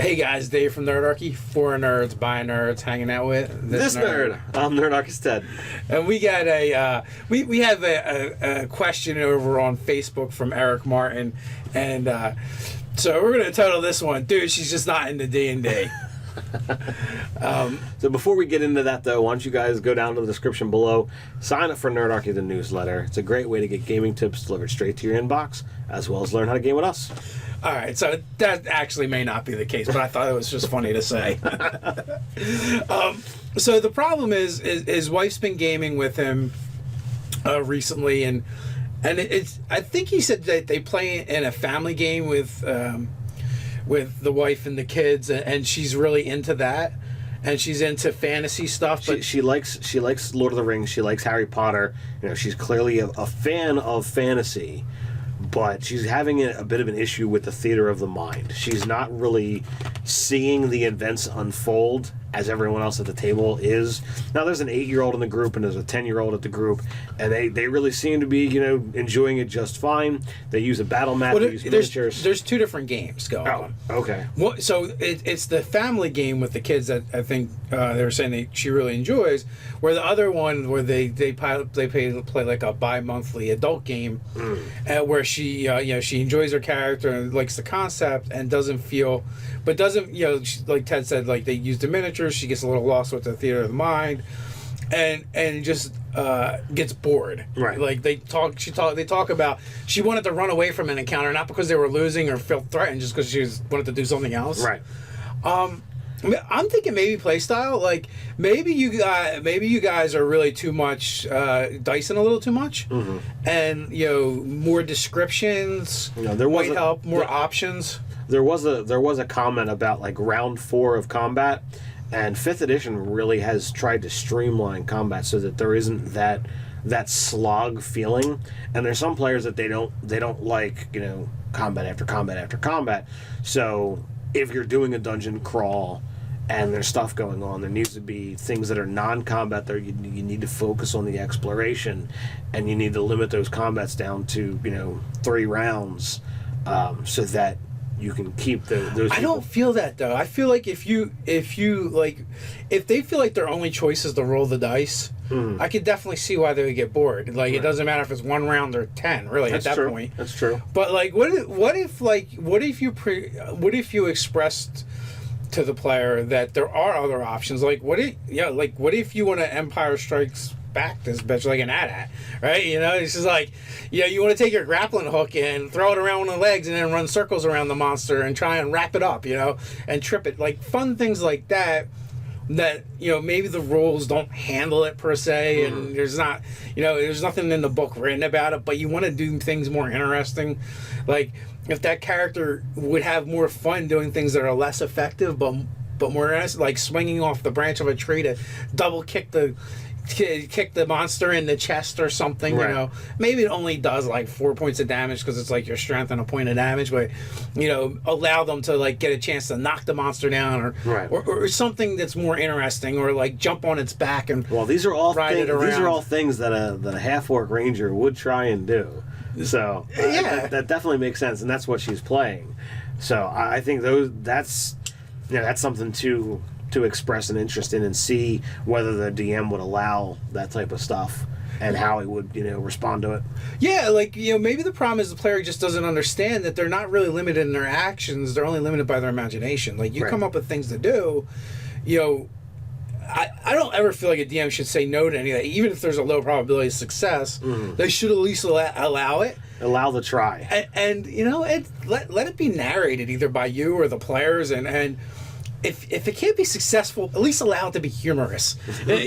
Hey guys, Dave from Nerdarchy, for nerds, by nerds, hanging out with this nerd. I'm Nerdarchy's Ted. And we got we have a question over on Facebook from Eric Martin, and so we're gonna title this one, "Dude, she's just not into D&D." So before we get into that, though, why don't you guys go down to the description below, sign up for Nerdarchy, the newsletter. It's a great way to get gaming tips delivered straight to your inbox, as well as learn how to game with us. All right, so that actually may not be the case, but I thought it was just funny to say. So the problem is his wife's been gaming with him recently, and it's, I think he said that they play in a family game with the wife and the kids, and she's really into that, and she's into fantasy stuff. But she likes Lord of the Rings. She likes Harry Potter. You know, she's clearly a fan of fantasy. But she's having a bit of an issue with the theater of the mind. She's not really seeing the events unfold as everyone else at the table is. Now, there's an 8-year-old in the group and there's a 10-year-old at the group, and they really seem to be, enjoying it just fine. They use a battle map, they use miniatures. There's two different games going on. Okay. So it's the family game with the kids that I think they were saying she really enjoys, where the other one where they play like a bi-monthly adult game, where she enjoys her character and likes the concept and doesn't feel, like Ted said, like they use the miniatures. She gets a little lost with the theater of the mind, and just gets bored. Right. Like they talk about she wanted to run away from an encounter, not because they were losing or felt threatened, just because she wanted to do something else. Right. I'm thinking maybe play style. Like maybe you guys are really too much dicing a little too much, and more descriptions. There might help more options. There was a comment about like round 4 of combat, and 5th edition really has tried to streamline combat so that there isn't that slog feeling. And there's some players that they don't like combat after combat after combat. So if you're doing a dungeon crawl and there's stuff going on, there needs to be things that are non-combat there. You need to focus on the exploration, and you need to limit those combats down to 3 rounds, so that you can keep those people. I don't feel that though. I feel like if they feel like their only choice is to roll the dice, I could definitely see why they would get bored. Like right. It doesn't matter if it's 1 round or 10, really. That's at that true. point. That's true. But like, what if you expressed to the player that there are other options? Like what if you want to Empire Strikes Back this bitch like an AT-AT, right? It's just like, you want to take your grappling hook and throw it around one of the legs and then run circles around the monster and try and wrap it up, and trip it. Like fun things like that maybe the rules don't handle it per se, and there's not, there's nothing in the book written about it, but you want to do things more interesting. Like if that character would have more fun doing things that are less effective but more interesting, like swinging off the branch of a tree to double kick the monster in the chest or something. Right. Maybe it only does like 4 points of damage because it's like your strength and a point of damage, but allow them to like get a chance to knock the monster down, or right. or something that's more interesting, or like jump on its back and these are all ride it around. These are all things that a half-orc ranger would try and do. So yeah, that definitely makes sense, and that's what she's playing. So I think that's something to express an interest in and see whether the DM would allow that type of stuff and how he would respond to it. Yeah, like maybe the problem is the player just doesn't understand that they're not really limited in their actions, they're only limited by their imagination. Like you right. come up with things to do. I don't ever feel like a DM should say no to any of that, even if there's a low probability of success. They should at least allow it. Allow the try. And let it be narrated either by you or the players, and if it can't be successful, at least allow it to be humorous. Like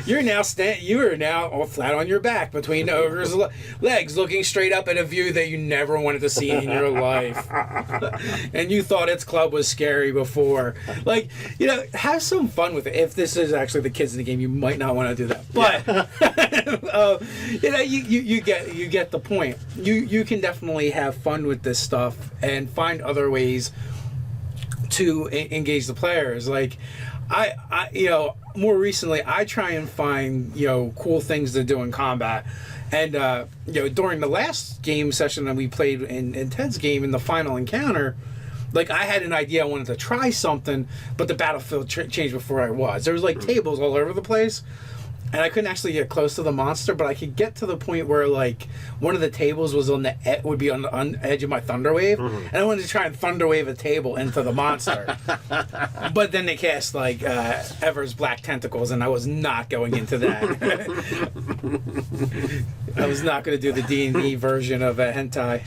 you are now all flat on your back between the ogre's legs, looking straight up at a view that you never wanted to see in your life, and you thought its club was scary before. Like have some fun with it. If this is actually the kids in the game, you might not want to do that, but you get the point. You can definitely have fun with this stuff and find other ways to engage the players. Like I more recently I try and find cool things to do in combat, and during the last game session that we played in Ted's game in the final encounter, like I had an idea I wanted to try something, but the battlefield changed before I was. There was like tables all over the place. And I couldn't actually get close to the monster, but I could get to the point where like one of the tables was would be on the edge of my thunder wave, and I wanted to try and thunder wave a table into the monster. But then they cast like Ever's Black Tentacles, and I was not going into that. I was not going to do the D&D version of a hentai.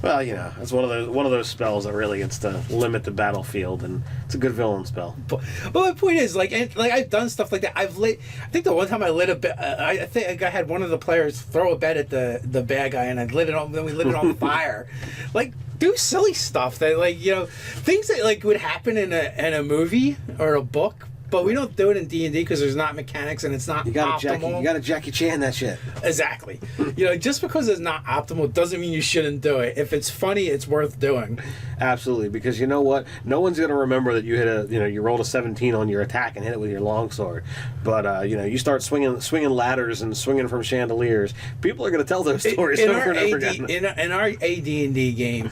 Well, you know, it's one of those spells that really gets to limit the battlefield, and it's a good villain spell. But my point is, like I've done stuff like that. I think the one time I lit a bed. I think I had one of the players throw a bed at the bad guy, and I lit it on. Then we lit it on fire. Like, do silly stuff that, like, you know, things that like would happen in a movie or a book. But we don't do it in D&D because there's not mechanics and it's not optimal. You got to Jackie Chan that shit. Exactly. You know, just because it's not optimal doesn't mean you shouldn't do it. If it's funny, it's worth doing. Absolutely, because you know what? No one's going to remember that you rolled a 17 on your attack and hit it with your longsword. But you start swinging ladders and swinging from chandeliers. People are going to tell those stories over and over again. In our AD&D game,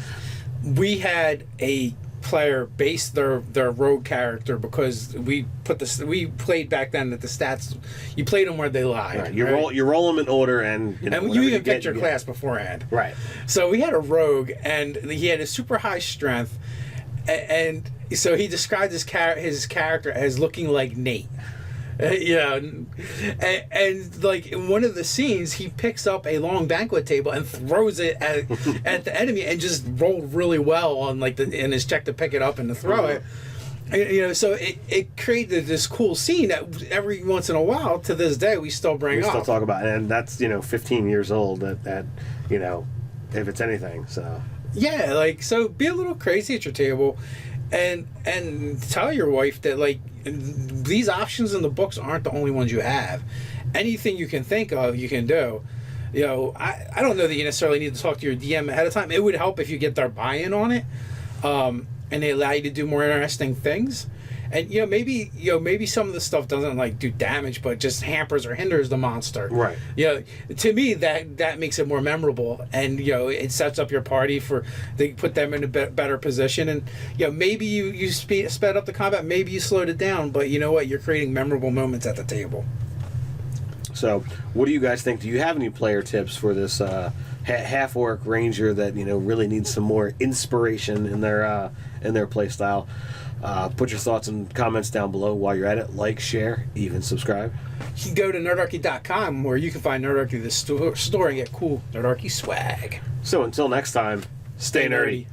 we had a player base their rogue character because we played back then that the stats you played them where they lie. Right. You roll them in order, and you even picked your class beforehand. Right. So we had a rogue, and he had a super high strength, and so he described his character as looking like Nate. And like in one of the scenes, he picks up a long banquet table and throws it at the enemy, and just rolled really well on like in his check to pick it up and to throw it. And, so it created this cool scene that every once in a while to this day we still bring up. We still talk about it, and that's 15 years old. That if it's anything, so yeah, like so be a little crazy at your table. And tell your wife that like these options in the books aren't the only ones you have. Anything you can think of, you can do. I don't know that you necessarily need to talk to your DM ahead of time. It would help if you get their buy-in on it, and they allow you to do more interesting things. And maybe some of the stuff doesn't like do damage, but just hampers or hinders the monster. Right. To me that makes it more memorable, and it sets up your party they put them in a better position, and maybe you sped up the combat, maybe you slowed it down, but you know what? You're creating memorable moments at the table. So, what do you guys think? Do you have any player tips for this half-orc ranger that really needs some more inspiration in their play style? Put your thoughts and comments down below. While you're at it, like, share, even subscribe. You can go to nerdarchy.com where you can find Nerdarchy the store and get cool Nerdarchy swag. So until next time, stay nerdy.